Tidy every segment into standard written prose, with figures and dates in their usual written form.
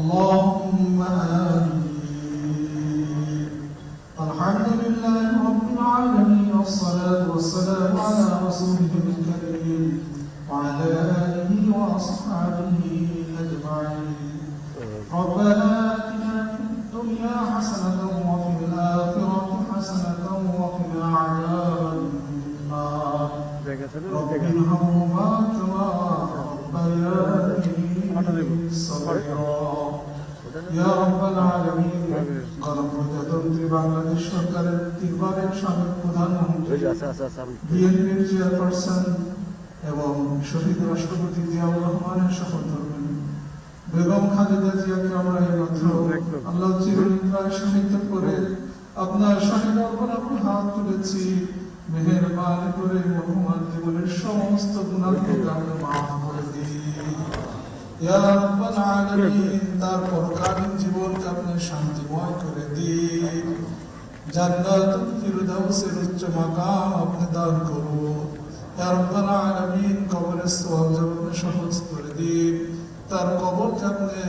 اللهم آمين. الحمد لله رب العالمين، والصلاة والسلام على رسوله الكريم وعلى آله وأصحابه أجمعين. ربنا آتنا في الدنيا حسنة وفي الآخرة حسنة وقنا عذاب النار. رب ارحمهما كما ربياني صغيرا. يا رب العالمين, গণপ্রজাতন্ত্রী বাংলাদেশ সরকারের 3 বারের সাবেক প্রধানমন্ত্রী, বিএনপির চেয়ারপারসন এবং শহীদ রাষ্ট্রপতি জিয়াউর রহমানের সহধর্মিণী বেগম খালেদা জিয়াকে আমরা এইমাত্র আল্লাহ চিরনিদ্রায় শায়িত করে আপনার শাহীর দরবারে হাত তুলেছি। মেহেরবানি করে মরহুমার জীবনের সমস্ত গুনাহকে আপনি মাফ করে দিন। ইয়া রাব্বাল আলামিন, তার পরকালীন জীবনকে আপনি শান্তিময় করে দিন। জান্নাতুল ফিরদাউসের উচ্চ মাকাম আপনি দান করুন। ইয়া রাব্বাল আলামিন, কবরের সওয়াব আপনি সহজ করে দিন। তার কবরকে আপনি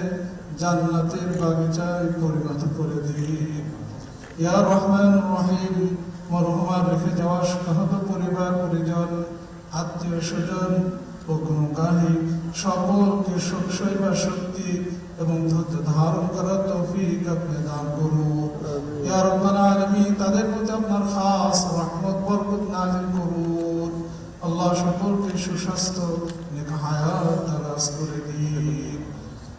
জান্নাতের বাগিচায় পরিণত করে দিন। ইয়া রহমানুর রহিম, মরহুমার রেখে যাওয়া শোকাহত পরিবার পরিজন, আত্মীয় স্বজন ও গুণগাহী সকলকে সইবার শক্তি এবং ধৈর্য ধারণ করার তৌফিক আপনি দান করুন। ইয়া রাব্বাল আলামিন, তাদের প্রতি আপনার খাস রহমত বরকত নাযিল করুন। আল্লাহ সকলকে সুস্বাস্থ্য নেক হায়াত দারাজ করে দিন।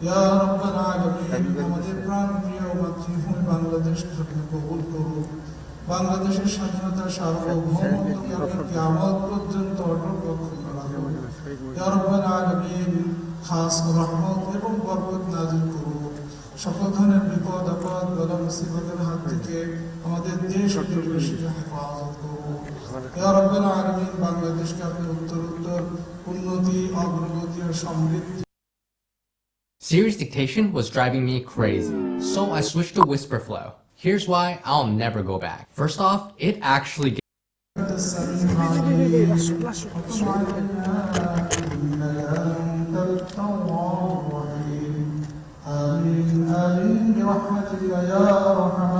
ইয়া রাব্বাল আলামিন, আমাদের প্রাণপ্রিয় মাতৃভূমি বাংলাদেশকে আপনি কবুল করুন। বাংলাদেশের স্বাধীনতা সার্বভৌমত্বকে আপনি কিয়ামত পর্যন্ত অটল রাখুন। ইয়া রাব্বাল আলামিন, খাস রহমত এবং বরকত নাযিল করুন। সকল ধরনের বিপদ আপদ বালা মুসিবতের হাত থেকে আমাদের দেশ ও দেশবাসীকে হেফাজত করুন। ইয়া রাব্বাল আলামিন, বাংলাদেশকে আপনি উত্তরোত্তর উন্নতি, অগ্রগতি ও সমৃদ্ধি। Siri's dictation was driving me crazy, so I switched to Whisperflow. Here's why I'll never go back. First off, it actually آمين آمين برحمتك يا أرحم